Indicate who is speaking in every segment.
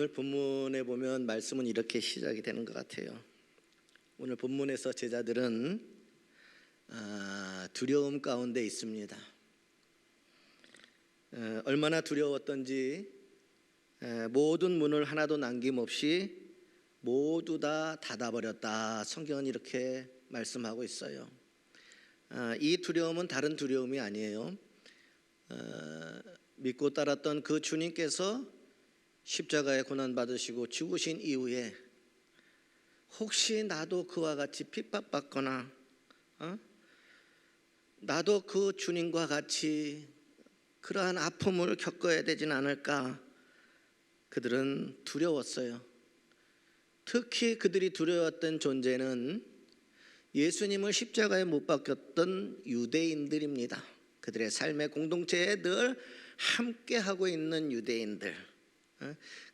Speaker 1: 오늘 본문에 보면 말씀은 이렇게 시작이 되는 것 같아요. 오늘 본문에서 제자들은 두려움 가운데 있습니다. 얼마나 두려웠던지 모든 문을 하나도 남김없이 모두 다 닫아버렸다. 성경은 이렇게 말씀하고 있어요. 이 두려움은 다른 두려움이 아니에요. 믿고 따랐던 그 주님께서 십자가에 고난받으시고 죽으신 이후에 혹시 나도 그와 같이 핍박받거나 나도 그 주님과 같이 그러한 아픔을 겪어야 되진 않을까. 그들은 두려웠어요. 특히 그들이 두려웠던 존재는 예수님을 십자가에 못 박혔던 유대인들입니다. 그들의 삶의 공동체에 늘 함께하고 있는 유대인들.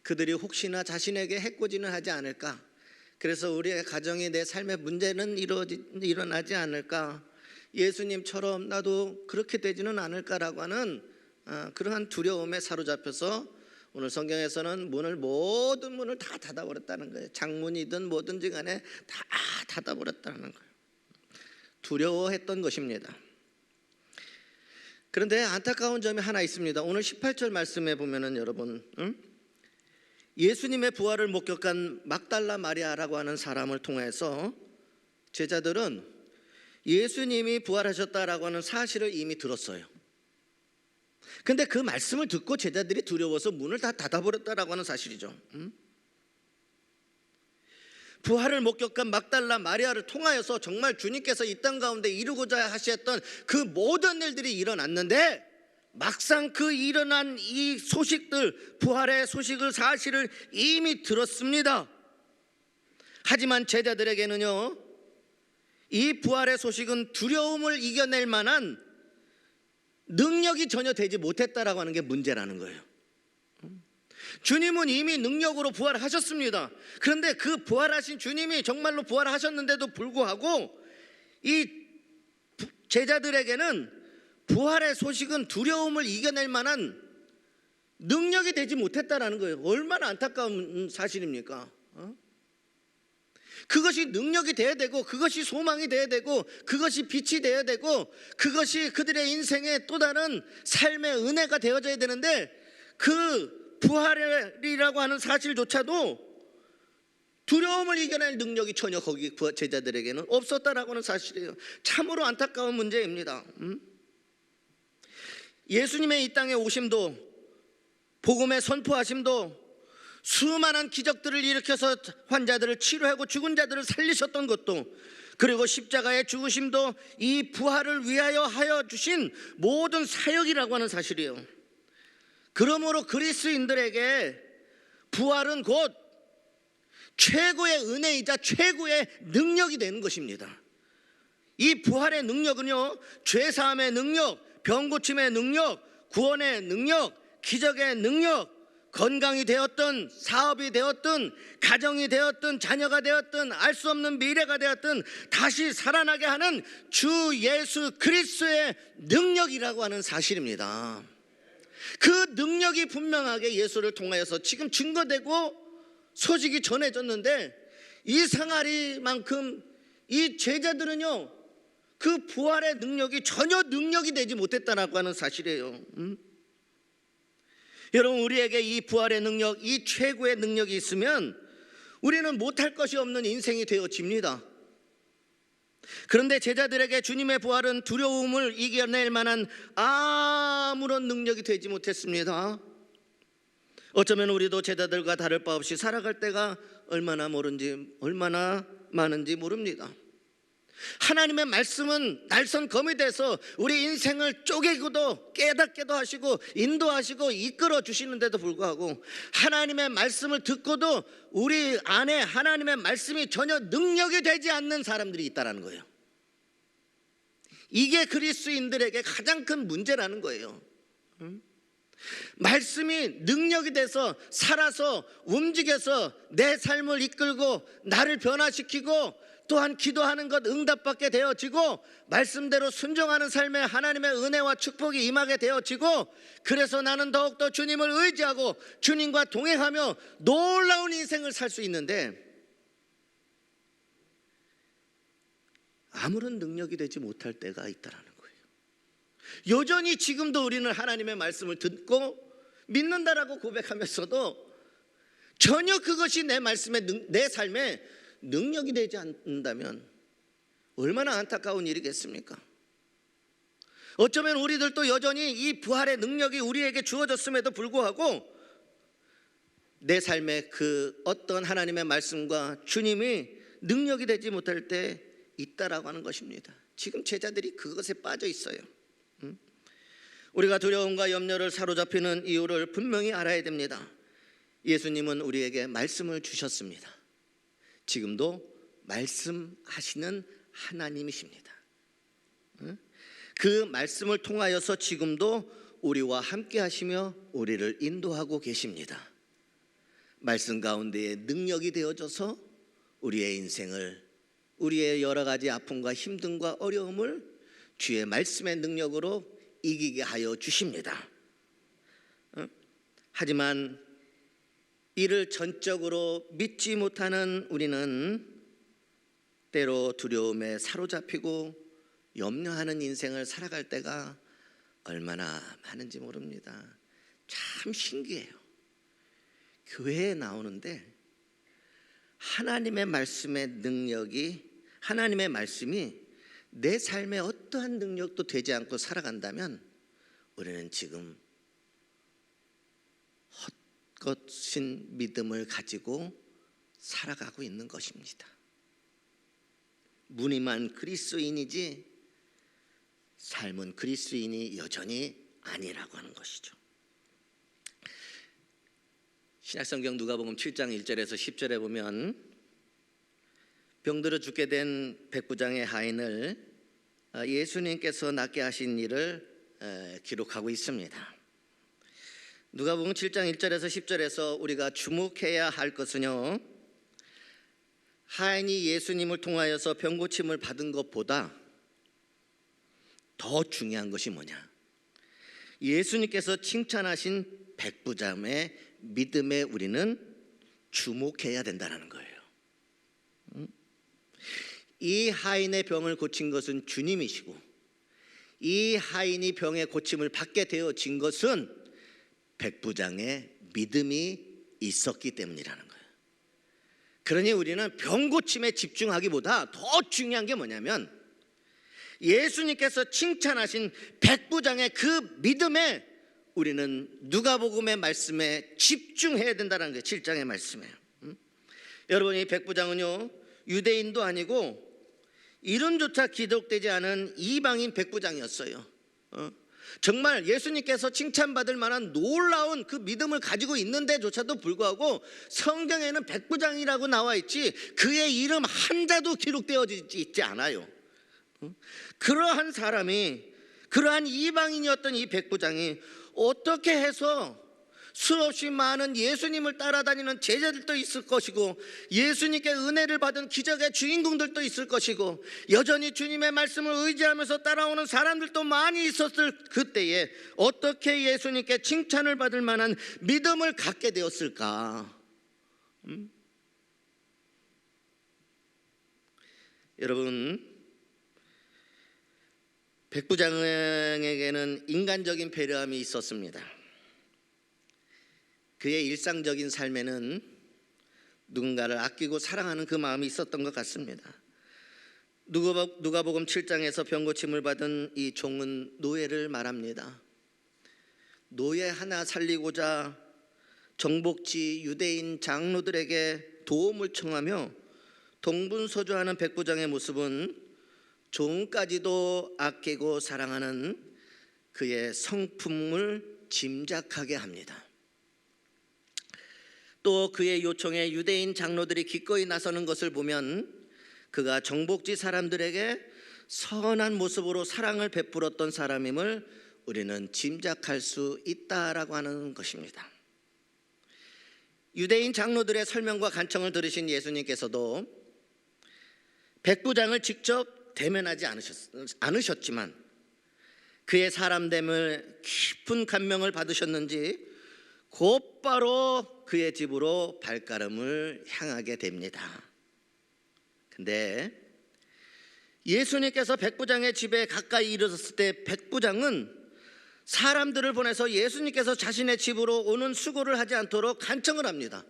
Speaker 1: 그들이 혹시나 자신에게 해코지는 하지 않을까. 그래서 우리의 가정이 내 삶의 문제는 일어나지 않을까. 예수님처럼 나도 그렇게 되지는 않을까라고 하는 그러한 두려움에 사로잡혀서 오늘 성경에서는 모든 문을 다 닫아버렸다는 거예요. 창문이든 뭐든지 간에 다 닫아버렸다는 거예요. 두려워했던 것입니다. 그런데 안타까운 점이 하나 있습니다. 오늘 18절 말씀에 보면은 여러분, 예수님의 부활을 목격한 막달라 마리아라고 하는 사람을 통해서 제자들은 예수님이 부활하셨다라고 하는 사실을 이미 들었어요. 근데 그 말씀을 듣고 제자들이 두려워서 문을 다 닫아버렸다라고 하는 사실이죠. 부활을 목격한 막달라 마리아를 통하여서 정말 주님께서 이 땅 가운데 이루고자 하셨던 그 모든 일들이 일어났는데 막상 그 일어난 이 소식들, 부활의 소식을 사실을 이미 들었습니다. 하지만 제자들에게는요, 이 부활의 소식은 두려움을 이겨낼 만한 능력이 전혀 되지 못했다라고 하는 게 문제라는 거예요. 주님은 이미 능력으로 부활하셨습니다. 그런데 그 부활하신 주님이 정말로 부활하셨는데도 불구하고 이 제자들에게는 부활의 소식은 두려움을 이겨낼 만한 능력이 되지 못했다라는 거예요. 얼마나 안타까운 사실입니까? 그것이 능력이 돼야 되고, 그것이 소망이 돼야 되고, 그것이 빛이 돼야 되고, 그것이 그들의 인생의 또 다른 삶의 은혜가 되어져야 되는데, 그 부활이라고 하는 사실조차도 두려움을 이겨낼 능력이 전혀 거기 제자들에게는 없었다라고 하는 사실이에요. 참으로 안타까운 문제입니다. 예수님의 이 땅에 오심도, 복음의 선포하심도, 수많은 기적들을 일으켜서 환자들을 치료하고 죽은 자들을 살리셨던 것도, 그리고 십자가의 죽으심도 이 부활을 위하여 하여 주신 모든 사역이라고 하는 사실이에요. 그러므로 그리스도인들에게 부활은 곧 최고의 은혜이자 최고의 능력이 되는 것입니다. 이 부활의 능력은요, 죄사함의 능력, 병고침의 능력, 구원의 능력, 기적의 능력, 건강이 되었든 사업이 되었든 가정이 되었든 자녀가 되었든 알 수 없는 미래가 되었든 다시 살아나게 하는 주 예수 그리스도의 능력이라고 하는 사실입니다. 그 능력이 분명하게 예수를 통하여서 지금 증거되고 소식이 전해졌는데, 이 상하리만큼 이 제자들은요, 그 부활의 능력이 전혀 능력이 되지 못했다라고 하는 사실이에요. 여러분, 우리에게 이 부활의 능력, 이 최고의 능력이 있으면 우리는 못할 것이 없는 인생이 되어집니다. 그런데 제자들에게 주님의 부활은 두려움을 이겨낼 만한 아무런 능력이 되지 못했습니다. 어쩌면 우리도 제자들과 다를 바 없이 살아갈 때가 얼마나 많은지 모릅니다. 하나님의 말씀은 날선 검이 돼서 우리 인생을 쪼개고도 깨닫게도 하시고 인도하시고 이끌어 주시는데도 불구하고, 하나님의 말씀을 듣고도 우리 안에 하나님의 말씀이 전혀 능력이 되지 않는 사람들이 있다는 거예요. 이게 그리스도인들에게 가장 큰 문제라는 거예요. 말씀이 능력이 돼서 살아서 움직여서 내 삶을 이끌고 나를 변화시키고 또한 기도하는 것 응답받게 되어지고 말씀대로 순종하는 삶에 하나님의 은혜와 축복이 임하게 되어지고 그래서 나는 더욱더 주님을 의지하고 주님과 동행하며 놀라운 인생을 살 수 있는데 아무런 능력이 되지 못할 때가 있다라는 거예요. 여전히 지금도 우리는 하나님의 말씀을 듣고 믿는다라고 고백하면서도 전혀 그것이 내 삶에 능력이 되지 않는다면 얼마나 안타까운 일이겠습니까? 어쩌면 우리들도 여전히 이 부활의 능력이 우리에게 주어졌음에도 불구하고 내 삶에 그 어떤 하나님의 말씀과 주님이 능력이 되지 못할 때 있다라고 하는 것입니다. 지금 제자들이 그것에 빠져 있어요. 우리가 두려움과 염려를 사로잡히는 이유를 분명히 알아야 됩니다. 예수님은 우리에게 말씀을 주셨습니다. 지금도 말씀하시는 하나님이십니다. 그 말씀을 통하여서 지금도 우리와 함께 하시며 우리를 인도하고 계십니다. 말씀 가운데에 능력이 되어져서 우리의 인생을, 우리의 여러 가지 아픔과 힘듦과 어려움을 주의 말씀의 능력으로 이기게 하여 주십니다. 하지만 이를 전적으로 믿지 못하는 우리는 때로 두려움에 사로잡히고 염려하는 인생을 살아갈 때가 얼마나 많은지 모릅니다. 참 신기해요. 교회에 나오는데 하나님의 말씀의 능력이, 하나님의 말씀이 내 삶에 어떠한 능력도 되지 않고 살아간다면 우리는 지금 헛것인 믿음을 가지고 살아가고 있는 것입니다. 무늬만 그리스도인이지 삶은 그리스도인이 여전히 아니라고 하는 것이죠. 신약성경 누가복음 7장 1절에서 10절에 보면 병들어 죽게 된 백부장의 하인을 예수님께서 낫게 하신 일을 기록하고 있습니다. 누가복음 7장 1절에서 10절에서 우리가 주목해야 할 것은요, 하인이 예수님을 통하여서 병고침을 받은 것보다 더 중요한 것이 뭐냐, 예수님께서 칭찬하신 백부장의 믿음에 우리는 주목해야 된다는 거예요. 이 하인의 병을 고친 것은 주님이시고 이 하인이 병의 고침을 받게 되어진 것은 백부장의 믿음이 있었기 때문이라는 거예요. 그러니 우리는 병 고침에 집중하기보다 더 중요한 게 뭐냐면 예수님께서 칭찬하신 백부장의 그 믿음에 우리는 누가복음의 말씀에 집중해야 된다는 거예요. 7장의 말씀에. 여러분, 이 백부장은요 유대인도 아니고 이름조차 기록되지 않은 이방인 백부장이었어요. 정말 예수님께서 칭찬받을 만한 놀라운 그 믿음을 가지고 있는데조차도 불구하고 성경에는 백부장이라고 나와 있지 그의 이름 한자도 기록되어지지 있지 않아요. 그러한 사람이, 그러한 이방인이었던 이 백부장이 어떻게 해서 수없이 많은 예수님을 따라다니는 제자들도 있을 것이고 예수님께 은혜를 받은 기적의 주인공들도 있을 것이고 여전히 주님의 말씀을 의지하면서 따라오는 사람들도 많이 있었을 그때에 어떻게 예수님께 칭찬을 받을 만한 믿음을 갖게 되었을까? 여러분, 백부장에게는 인간적인 배려함이 있었습니다. 그의 일상적인 삶에는 누군가를 아끼고 사랑하는 그 마음이 있었던 것 같습니다. 누가복음 7장에서 병고침을 받은 이 종은 노예를 말합니다. 노예 하나 살리고자 정복지 유대인 장로들에게 도움을 청하며 동분서주하는 백부장의 모습은 종까지도 아끼고 사랑하는 그의 성품을 짐작하게 합니다. 또 그의 요청에 유대인 장로들이 기꺼이 나서는 것을 보면 그가 정복지 사람들에게 선한 모습으로 사랑을 베풀었던 사람임을 우리는 짐작할 수 있다라고 하는 것입니다. 유대인 장로들의 설명과 간청을 들으신 예수님께서도 백부장을 직접 대면하지 않으셨지만 그의 사람됨을 깊은 감명을 받으셨는지 곧바로 그의 집으로 발걸음을 향하게 됩니다. 근데 예수님께서 백부장의 집에 가까이 이르렀을 때 백부장은 사람들을 보내서 예수님께서 자신의 집으로 오는 수고를 하지 않도록 간청을 합니다.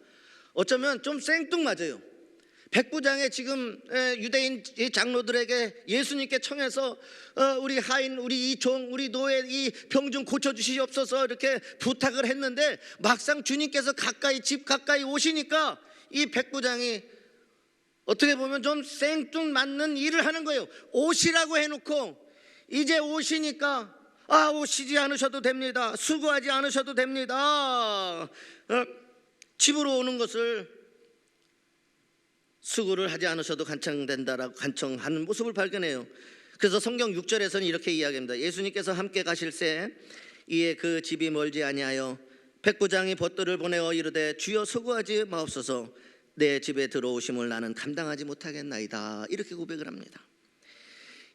Speaker 1: 어쩌면 좀 생뚱맞아요. 백부장의 지금 유대인 장로들에게 예수님께 청해서 우리 하인, 우리 이 종, 우리 노예 이 병 좀 고쳐주시옵소서 이렇게 부탁을 했는데 막상 주님께서 집 가까이 오시니까 이 백부장이 어떻게 보면 좀 생뚱맞는 일을 하는 거예요. 오시라고 해놓고 이제 오시니까 오시지 않으셔도 됩니다. 수고하지 않으셔도 됩니다. 집으로 오는 것을 수고를 하지 않으셔도 간청된다라고 간청하는 모습을 발견해요. 그래서 성경 6절에서는 이렇게 이야기합니다. 예수님께서 함께 가실새 이에 그 집이 멀지 아니하여 백부장이 벗들을 보내어 이르되 주여 수고하지 마옵소서 내 집에 들어오심을 나는 감당하지 못하겠나이다. 이렇게 고백을 합니다.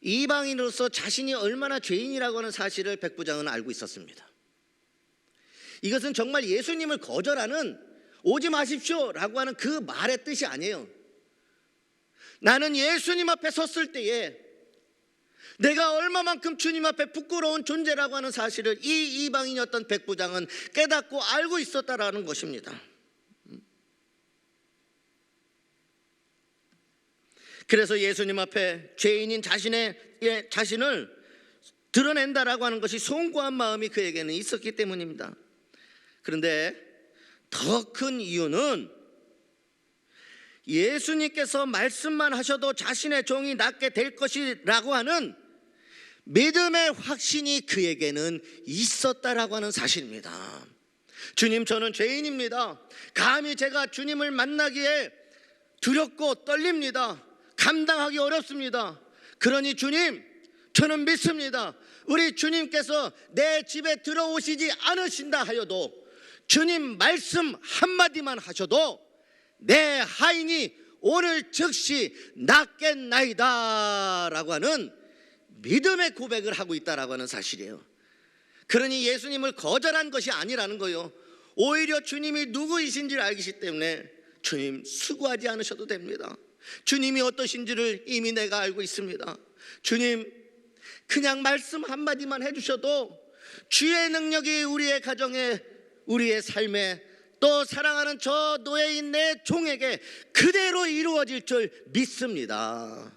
Speaker 1: 이방인으로서 자신이 얼마나 죄인이라고 하는 사실을 백부장은 알고 있었습니다. 이것은 정말 예수님을 거절하는 오지 마십시오라고 하는 그 말의 뜻이 아니에요. 나는 예수님 앞에 섰을 때에 내가 얼마만큼 주님 앞에 부끄러운 존재라고 하는 사실을 이 이방인이었던 백부장은 깨닫고 알고 있었다라는 것입니다. 그래서 예수님 앞에 죄인인 자신을 드러낸다라고 하는 것이 송구한 마음이 그에게는 있었기 때문입니다. 그런데 더 큰 이유는 예수님께서 말씀만 하셔도 자신의 종이 낫게 될 것이라고 하는 믿음의 확신이 그에게는 있었다라고 하는 사실입니다. 주님, 저는 죄인입니다. 감히 제가 주님을 만나기에 두렵고 떨립니다. 감당하기 어렵습니다. 그러니 주님, 저는 믿습니다. 우리 주님께서 내 집에 들어오시지 않으신다 하여도 주님 말씀 한마디만 하셔도 내 하인이 오늘 즉시 낫겠나이다 라고 하는 믿음의 고백을 하고 있다라고 하는 사실이에요. 그러니 예수님을 거절한 것이 아니라는 거예요. 오히려 주님이 누구이신지를 알기 때문에 주님 수고하지 않으셔도 됩니다. 주님이 어떠신지를 이미 내가 알고 있습니다. 주님 그냥 말씀 한마디만 해주셔도 주의 능력이 우리의 가정에 우리의 삶에 또 사랑하는 저 노예인 내 종에게 그대로 이루어질 줄 믿습니다.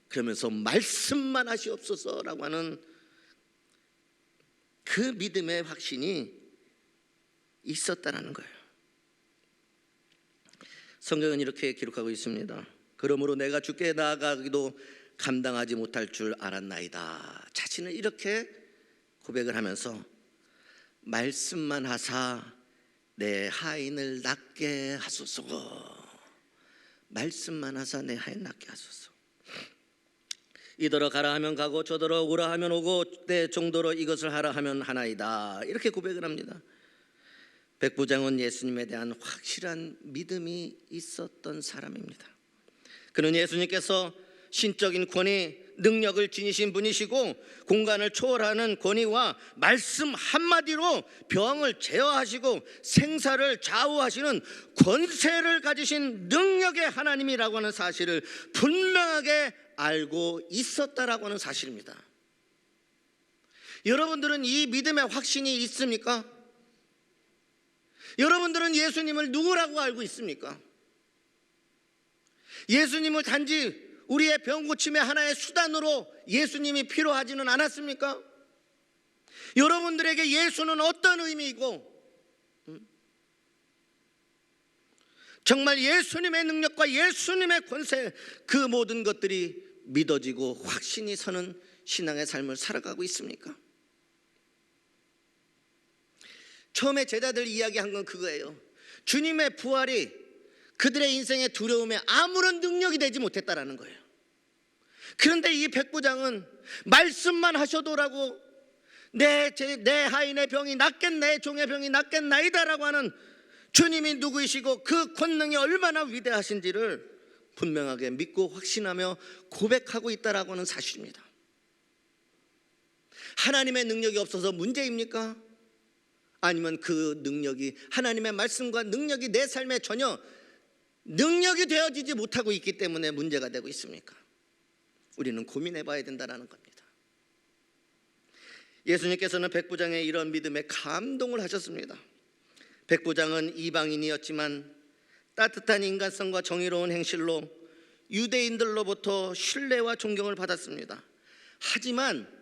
Speaker 1: 그러면서 말씀만 하시옵소서라고 하는 그 믿음의 확신이 있었다는 거예요. 성경은 이렇게 기록하고 있습니다. 그러므로 내가 주께 나아가기도 감당하지 못할 줄 알았나이다. 자신을 이렇게 고백을 하면서 말씀만 하사 내 하인을 낫게 하소서. 말씀만 하사 내 하인 낫게 하소서. 이더러 가라 하면 가고 저더러 오라 하면 오고 내 정도로 이것을 하라 하면 하나이다. 이렇게 고백을 합니다. 백부장은 예수님에 대한 확실한 믿음이 있었던 사람입니다. 그는 예수님께서 신적인 권위, 능력을 지니신 분이시고 공간을 초월하는 권위와 말씀 한마디로 병을 제어하시고 생사를 좌우하시는 권세를 가지신 능력의 하나님이라고 하는 사실을 분명하게 알고 있었다라고 하는 사실입니다. 여러분들은 이 믿음의 확신이 있습니까? 여러분들은 예수님을 누구라고 알고 있습니까? 예수님을 단지 우리의 병 고침의 하나의 수단으로 예수님이 필요하지는 않았습니까? 여러분들에게 예수는 어떤 의미이고 정말 예수님의 능력과 예수님의 권세 그 모든 것들이 믿어지고 확신이 서는 신앙의 삶을 살아가고 있습니까? 처음에 제자들 이야기한 건 그거예요. 주님의 부활이 그들의 인생의 두려움에 아무런 능력이 되지 못했다라는 거예요. 그런데 이 백부장은 말씀만 하셔도라고 내 하인의 병이 낫겠네, 종의 병이 낫겠나이다라고 하는 주님이 누구이시고 그 권능이 얼마나 위대하신지를 분명하게 믿고 확신하며 고백하고 있다라고 하는 사실입니다. 하나님의 능력이 없어서 문제입니까? 아니면 그 능력이, 하나님의 말씀과 능력이 내 삶에 전혀 능력이 되어지지 못하고 있기 때문에 문제가 되고 있습니까? 우리는 고민해 봐야 된다는 겁니다. 예수님께서는 백부장의 이런 믿음에 감동을 하셨습니다. 백부장은 이방인이었지만 따뜻한 인간성과 정의로운 행실로 유대인들로부터 신뢰와 존경을 받았습니다. 하지만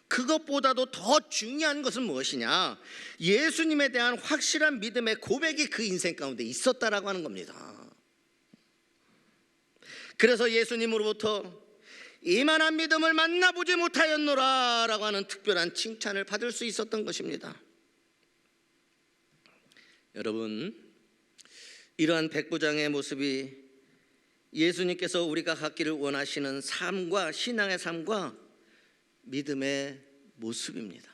Speaker 1: 그것보다도 더 중요한 것은 무엇이냐? 예수님에 대한 확실한 믿음의 고백이 그 인생 가운데 있었다라고 하는 겁니다. 그래서 예수님으로부터 이만한 믿음을 만나보지 못하였노라 라고 하는 특별한 칭찬을 받을 수 있었던 것입니다. 여러분, 이러한 백부장의 모습이 예수님께서 우리가 갖기를 원하시는 삶과 신앙의 삶과 믿음의 모습입니다.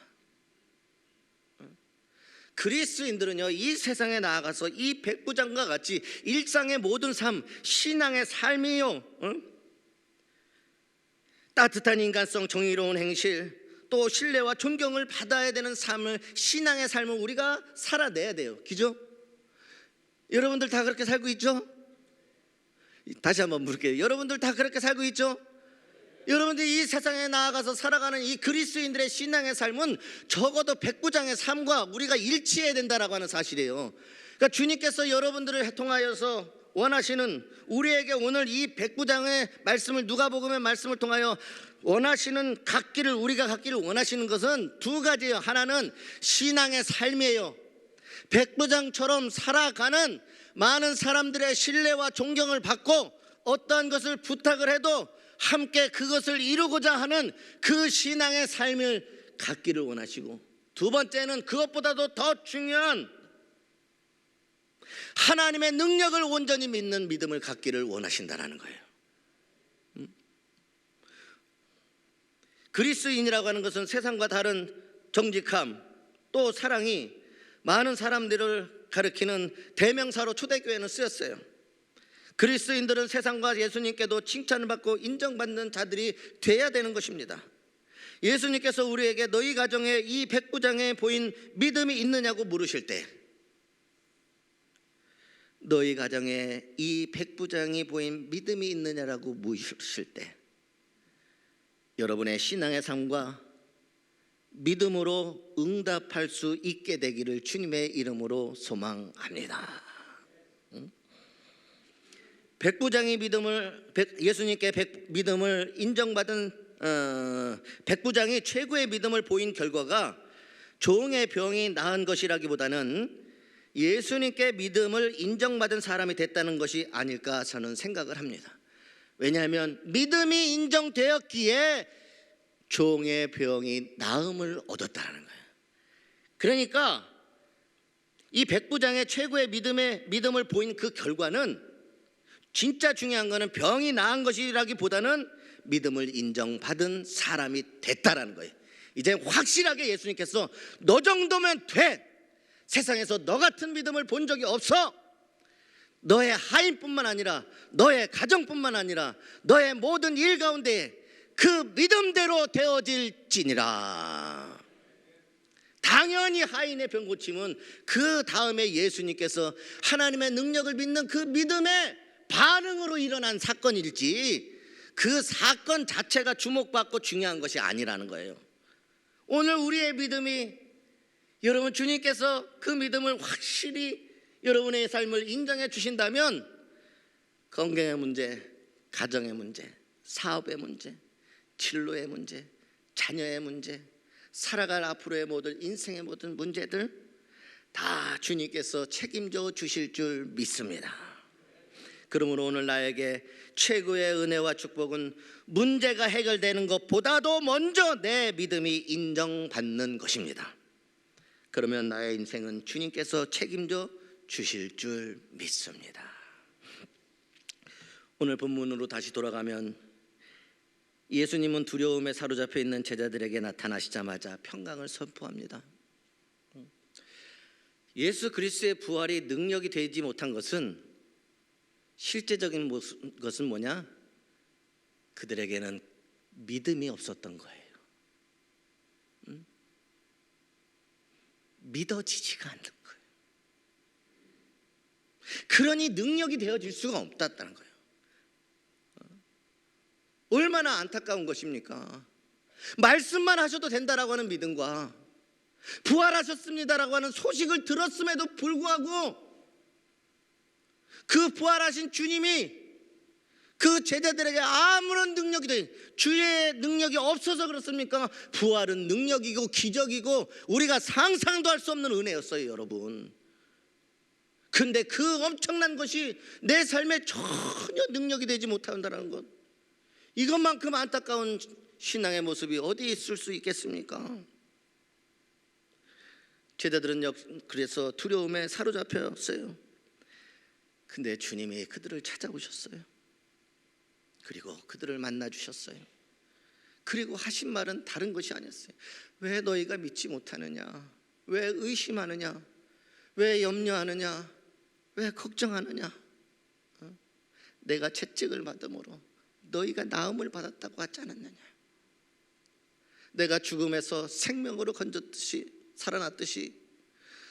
Speaker 1: 그리스도인들은요, 이 세상에 나아가서 이 백부장과 같이 일상의 모든 삶, 신앙의 삶이요, 따뜻한 인간성, 정의로운 행실, 또 신뢰와 존경을 받아야 되는 삶을, 신앙의 삶을 우리가 살아내야 돼요. 그죠? 여러분들 다 그렇게 살고 있죠? 다시 한번 물을게요. 여러분들 다 그렇게 살고 있죠? 여러분들이 이 세상에 나아가서 살아가는 이 그리스도인들의 신앙의 삶은 적어도 백부장의 삶과 우리가 일치해야 된다라고 하는 사실이에요. 그러니까 주님께서 여러분들을 통하여서 원하시는, 우리에게 오늘 이 백부장의 말씀을, 누가복음의 말씀을 통하여 원하시는 갖기를, 우리가 갖기를 원하시는 것은 두 가지예요. 하나는 신앙의 삶이에요. 백부장처럼 살아가는, 많은 사람들의 신뢰와 존경을 받고 어떠한 것을 부탁을 해도 함께 그것을 이루고자 하는 그 신앙의 삶을 갖기를 원하시고, 두 번째는 그것보다도 더 중요한 하나님의 능력을 온전히 믿는 믿음을 갖기를 원하신다는 거예요. 그리스도인이라고 하는 것은 세상과 다른 정직함, 또 사랑이 많은 사람들을 가리키는 대명사로 초대교회는 쓰였어요. 그리스도인들은 세상과 예수님께도 칭찬을 받고 인정받는 자들이 돼야 되는 것입니다. 예수님께서 우리에게 너희 가정에 이 백부장에 보인 믿음이 있느냐고 물으실 때, 너희 가정에 이 백부장이 보인 믿음이 있느냐라고 물으실 때, 여러분의 신앙의 삶과 믿음으로 응답할 수 있게 되기를 주님의 이름으로 소망합니다. 백부장이 예수님께 믿음을 인정받은 백부장이 최고의 믿음을 보인 결과가 종의 병이 나은 것이라기보다는 예수님께 믿음을 인정받은 사람이 됐다는 것이 아닐까 저는 생각을 합니다. 왜냐하면 믿음이 인정되었기에 종의 병이 나음을 얻었다는 거예요. 그러니까 이 백부장의 최고의 믿음을 보인 그 결과는, 진짜 중요한 것은 병이 나은 것이라기보다는 믿음을 인정받은 사람이 됐다라는 거예요. 이제 확실하게 예수님께서 너 정도면 돼, 세상에서 너 같은 믿음을 본 적이 없어, 너의 하인뿐만 아니라 너의 가정뿐만 아니라 너의 모든 일 가운데 그 믿음대로 되어질지니라. 당연히 하인의 병 고침은 그 다음에 예수님께서 하나님의 능력을 믿는 그 믿음의 반응으로 일어난 사건일지, 그 사건 자체가 주목받고 중요한 것이 아니라는 거예요. 오늘 우리의 믿음이, 여러분 주님께서 그 믿음을 확실히 여러분의 삶을 인정해 주신다면, 건강의 문제, 가정의 문제, 사업의 문제, 진로의 문제, 자녀의 문제, 살아갈 앞으로의 모든 인생의 모든 문제들 다 주님께서 책임져 주실 줄 믿습니다. 그러므로 오늘 나에게 최고의 은혜와 축복은 문제가 해결되는 것보다도 먼저 내 믿음이 인정받는 것입니다. 그러면 나의 인생은 주님께서 책임져 주실 줄 믿습니다. 오늘 본문으로 다시 돌아가면 예수님은 두려움에 사로잡혀 있는 제자들에게 나타나시자마자 평강을 선포합니다. 예수 그리스도의 부활이 능력이 되지 못한 것은, 실제적인 것은 뭐냐? 그들에게는 믿음이 없었던 거예요. 믿어지지가 않는 거예요. 그러니 능력이 되어질 수가 없다는 거예요. 얼마나 안타까운 것입니까? 말씀만 하셔도 된다라고 하는 믿음과 부활하셨습니다라고 하는 소식을 들었음에도 불구하고 그 부활하신 주님이 그 제자들에게 아무런 주의 능력이 없어서 그렇습니까? 부활은 능력이고 기적이고 우리가 상상도 할 수 없는 은혜였어요, 여러분. 근데 그 엄청난 것이 내 삶에 전혀 능력이 되지 못한다는 것, 이것만큼 안타까운 신앙의 모습이 어디 있을 수 있겠습니까? 제자들은 그래서 두려움에 사로잡혔어요. 근데 주님이 그들을 찾아오셨어요. 그리고 그들을 만나 주셨어요. 그리고 하신 말은 다른 것이 아니었어요. 왜 너희가 믿지 못하느냐? 왜 의심하느냐? 왜 염려하느냐? 왜 걱정하느냐? 내가 채찍을 받음으로 너희가 나음을 받았다고 하지 않았느냐? 내가 죽음에서 생명으로 건졌듯이 살아났듯이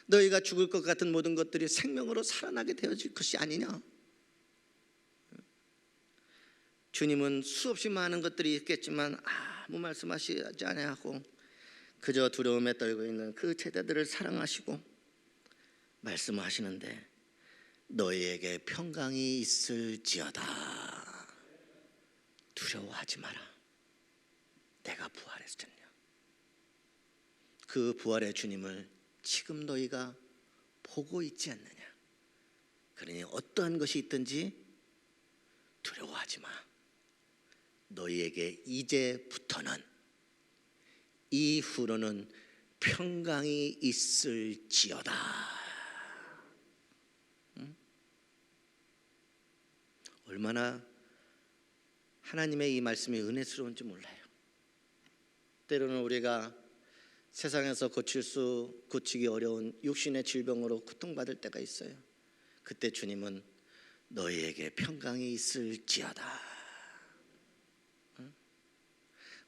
Speaker 1: 너희가 죽을 것 같은 모든 것들이 생명으로 살아나게 되어질 것이 아니냐? 주님은 수없이 많은 것들이 있겠지만 아무 말씀하시지 아니하고 그저 두려움에 떨고 있는 그 제자들을 사랑하시고 말씀하시는데, 너희에게 평강이 있을지어다. 두려워하지 마라. 내가 부활했잖냐. 그 부활의 주님을 지금 너희가 보고 있지 않느냐. 그러니 어떠한 것이 있든지 두려워하지 마. 너희에게 이제부터는, 이후로는 평강이 있을지어다. 얼마나 하나님의 이 말씀이 은혜스러운지 몰라요. 때로는 우리가 세상에서 고치기 어려운 육신의 질병으로 고통받을 때가 있어요. 그때 주님은 너희에게 평강이 있을지어다.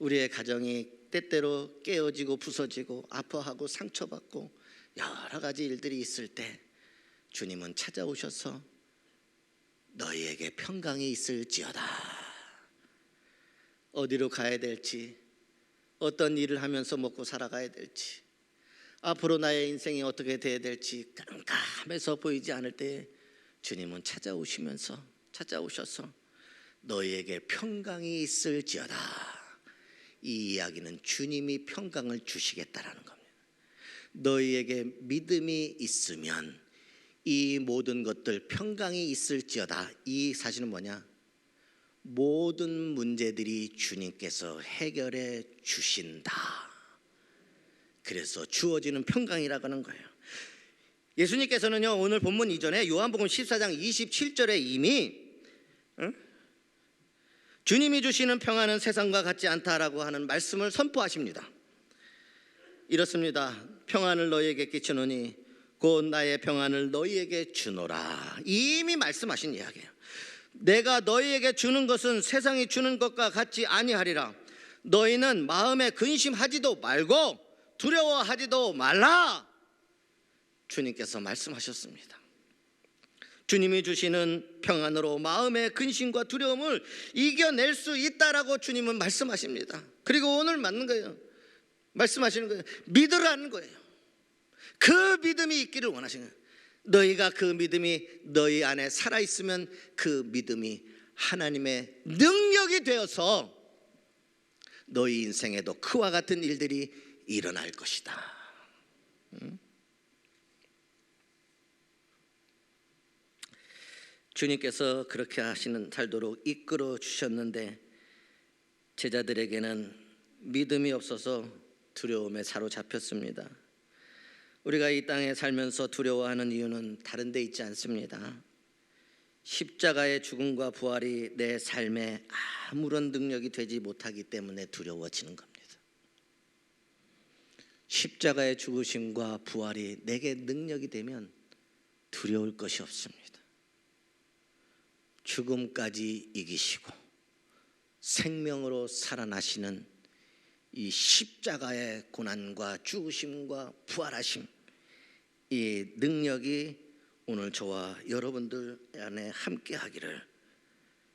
Speaker 1: 우리의 가정이 때때로 깨어지고 부서지고 아파하고 상처받고 여러 가지 일들이 있을 때 주님은 찾아오셔서 너희에게 평강이 있을지어다. 어디로 가야 될지, 어떤 일을 하면서 먹고 살아가야 될지, 앞으로 나의 인생이 어떻게 돼야 될지 깜깜해서 보이지 않을 때 주님은 찾아오셔서 너희에게 평강이 있을지어다. 이 이야기는 주님이 평강을 주시겠다라는 겁니다. 너희에게 믿음이 있으면 이 모든 것들 평강이 있을지어다. 이 사실은 뭐냐? 모든 문제들이 주님께서 해결해 주신다. 그래서 주어지는 평강이라고 하는 거예요. 예수님께서는요, 오늘 본문 이전에 요한복음 14장 27절에 이미 주님이 주시는 평안은 세상과 같지 않다라고 하는 말씀을 선포하십니다. 이렇습니다. 평안을 너희에게 끼치노니 곧 나의 평안을 너희에게 주노라. 이미 말씀하신 이야기예요. 내가 너희에게 주는 것은 세상이 주는 것과 같지 아니하리라. 너희는 마음에 근심하지도 말고 두려워하지도 말라. 주님께서 말씀하셨습니다. 주님이 주시는 평안으로 마음의 근심과 두려움을 이겨낼 수 있다라고 주님은 말씀하십니다. 그리고 오늘 맞는 거예요. 말씀하시는 거예요. 믿으라는 거예요. 그 믿음이 있기를 원하시는 거예요. 너희가 그 믿음이 너희 안에 살아있으면 그 믿음이 하나님의 능력이 되어서 너희 인생에도 그와 같은 일들이 일어날 것이다. 주님께서 그렇게 하시는 탈도록 이끌어 주셨는데 제자들에게는 믿음이 없어서 두려움에 사로잡혔습니다. 우리가 이 땅에 살면서 두려워하는 이유는 다른 데 있지 않습니다. 십자가의 죽음과 부활이 내 삶에 아무런 능력이 되지 못하기 때문에 두려워지는 겁니다. 십자가의 죽으심과 부활이 내게 능력이 되면 두려울 것이 없습니다. 죽음까지 이기시고 생명으로 살아나시는 이 십자가의 고난과 죽으심과 부활하심, 이 능력이 오늘 저와 여러분들 안에 함께 하기를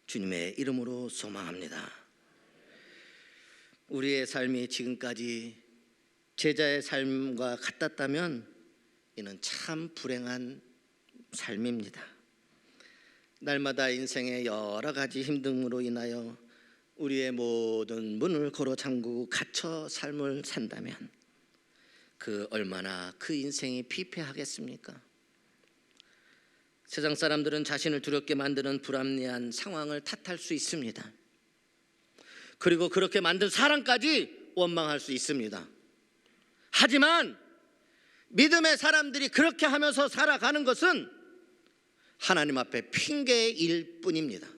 Speaker 1: 주님의 이름으로 소망합니다. 우리의 삶이 지금까지 제자의 삶과 같았다면 이는 참 불행한 삶입니다. 날마다 인생의 여러 가지 힘듦으로 인하여 우리의 모든 문을 걸어 잠그고 갇혀 삶을 산다면 그 얼마나 그 인생이 피폐하겠습니까? 세상 사람들은 자신을 두렵게 만드는 불합리한 상황을 탓할 수 있습니다. 그리고 그렇게 만든 사람까지 원망할 수 있습니다. 하지만 믿음의 사람들이 그렇게 하면서 살아가는 것은 하나님 앞에 핑계일 뿐입니다.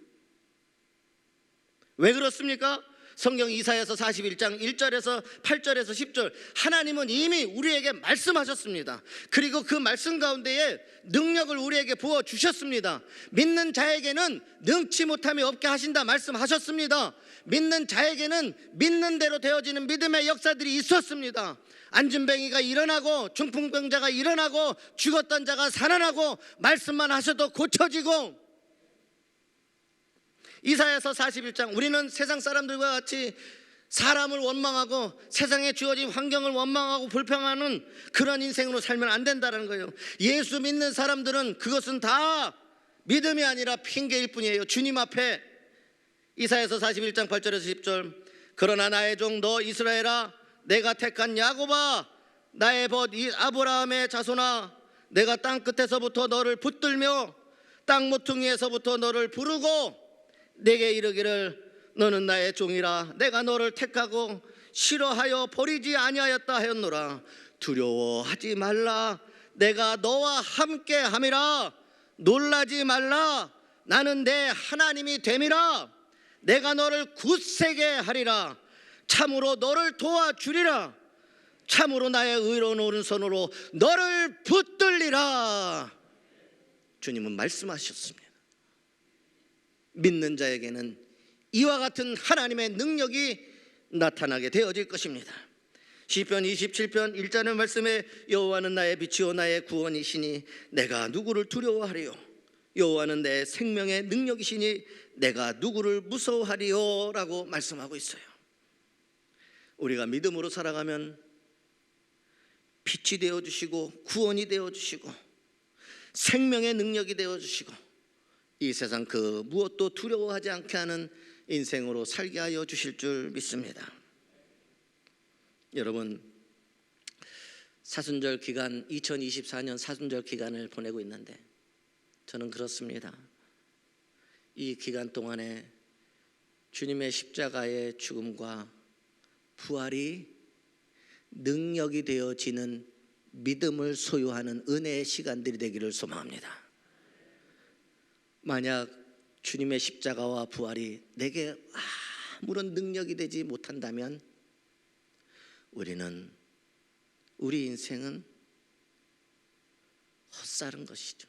Speaker 1: 왜 그렇습니까? 성경 이사야서 41장 1절에서 8절에서 10절, 하나님은 이미 우리에게 말씀하셨습니다. 그리고 그 말씀 가운데에 능력을 우리에게 부어주셨습니다. 믿는 자에게는 능치 못함이 없게 하신다 말씀하셨습니다. 믿는 자에게는 믿는 대로 되어지는 믿음의 역사들이 있었습니다. 안진뱅이가 일어나고 중풍병자가 일어나고 죽었던 자가 살아나고 말씀만 하셔도 고쳐지고, 이사야서 41장, 우리는 세상 사람들과 같이 사람을 원망하고 세상에 주어진 환경을 원망하고 불평하는 그런 인생으로 살면 안 된다는 거예요. 예수 믿는 사람들은 그것은 다 믿음이 아니라 핑계일 뿐이에요. 주님 앞에 이사야서 41장 8절에서 10절, 그러나 나의 종 너 이스라엘아, 내가 택한 야곱아, 나의 벗 아브라함의 자손아, 내가 땅 끝에서부터 너를 붙들며 땅 모퉁이에서부터 너를 부르고 내게 이르기를 너는 나의 종이라, 내가 너를 택하고 싫어하여 버리지 아니하였다 하였노라. 두려워하지 말라, 내가 너와 함께 함이라. 놀라지 말라, 나는 내 하나님이 됨이라. 내가 너를 굳세게 하리라. 참으로 너를 도와주리라. 참으로 나의 의로운 오른손으로 너를 붙들리라. 주님은 말씀하셨습니다. 믿는 자에게는 이와 같은 하나님의 능력이 나타나게 되어질 것입니다. 시편 27편 1절의 말씀에 여호와는 나의 빛이요 나의 구원이시니 내가 누구를 두려워하리요. 여호와는 내 생명의 능력이시니 내가 누구를 무서워하리요 라고 말씀하고 있어요. 우리가 믿음으로 살아가면 빛이 되어주시고 구원이 되어주시고 생명의 능력이 되어주시고 이 세상 그 무엇도 두려워하지 않게 하는 인생으로 살게 하여 주실 줄 믿습니다. 여러분, 사순절 기간, 2024년 사순절 기간을 보내고 있는데 저는 그렇습니다. 이 기간 동안에 주님의 십자가의 죽음과 부활이 능력이 되어지는 믿음을 소유하는 은혜의 시간들이 되기를 소망합니다. 만약 주님의 십자가와 부활이 내게 아무런 능력이 되지 못한다면 우리 인생은 헛살은 것이죠.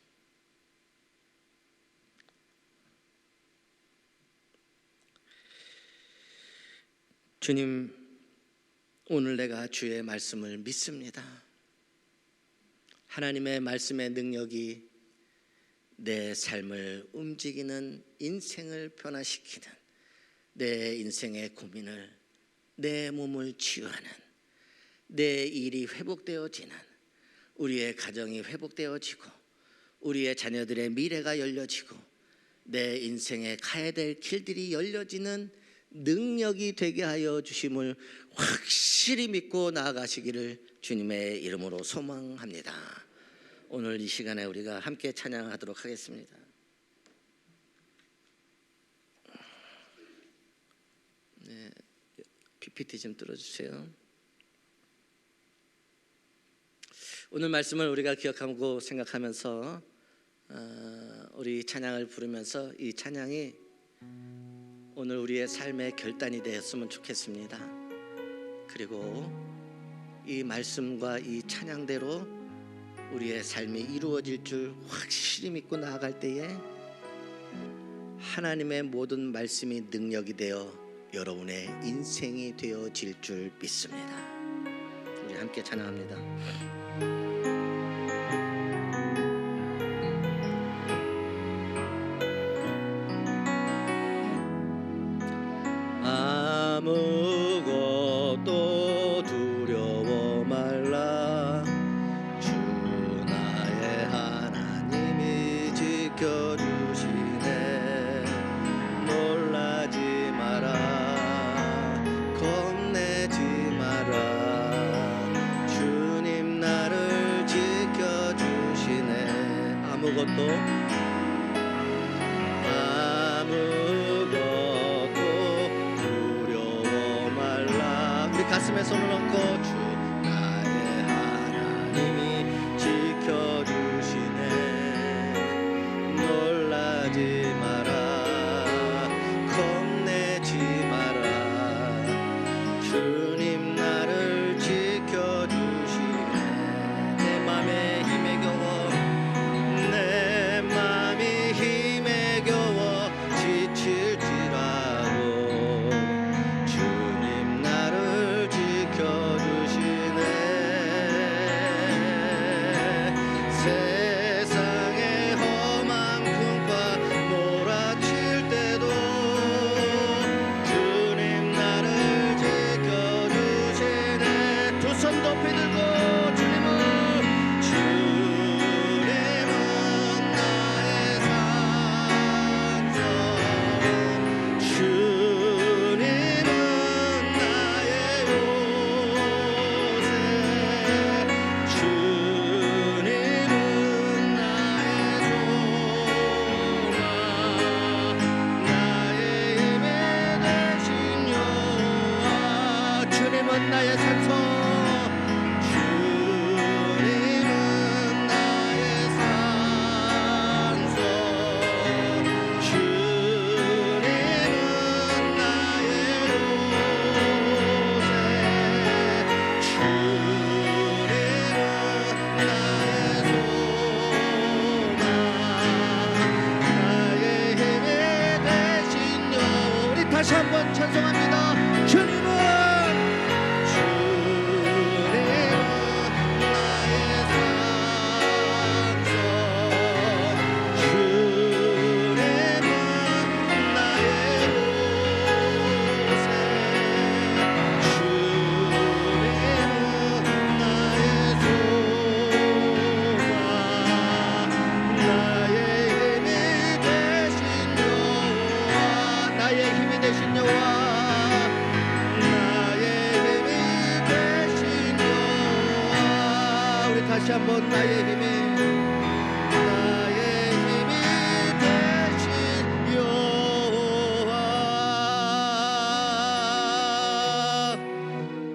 Speaker 1: 주님, 오늘 내가 주의 말씀을 믿습니다. 하나님의 말씀의 능력이 내 삶을 움직이는, 인생을 변화시키는, 내 인생의 고민을, 내 몸을 치유하는, 내 일이 회복되어지는, 우리의 가정이 회복되어지고 우리의 자녀들의 미래가 열려지고 내 인생에 가야 될 길들이 열려지는 능력이 되게 하여 주심을 확실히 믿고 나아가시기를 주님의 이름으로 소망합니다. 오늘 이 시간에 우리가 함께 찬양하도록 하겠습니다. 네, PPT 좀 뚫어주세요. 오늘 말씀을 우리가 기억하고 생각하면서 우리 찬양을 부르면서 이 찬양이 오늘 우리의 삶의 결단이 되었으면 좋겠습니다. 그리고 이 말씀과 이 찬양대로 우리의 삶이 이루어질 줄 확실히 믿고 나아갈 때에 하나님의 모든 말씀이 능력이 되어 여러분의 인생이 되어질 줄 믿습니다. 우리 함께 찬양합니다. 아무것도 두려워 말라. 주 나의 하나님이 지켜주시네. 놀라지 마라. 겁내지 마라. 주님 나를 지켜주시네. 아무것도 가슴에 손을 얹고 주 나의 하나님이 지켜주시네. 놀라지 마라. 겁내지 마라. 주님 나를 지켜주시네. 내 맘에 힘에 겨워 내 맘이 힘에 겨워 지칠지라도 주님 나를 지켜주시네. 세상의 험한 풍파 몰아칠 때도 주님 나를 지켜주시네. 두 손 높이 들고 주님은 나의 산성. 주님은 나의 요새. 주님은 나의 소망. 나의 힘에 되신 여호와. 주님은 나의 산성.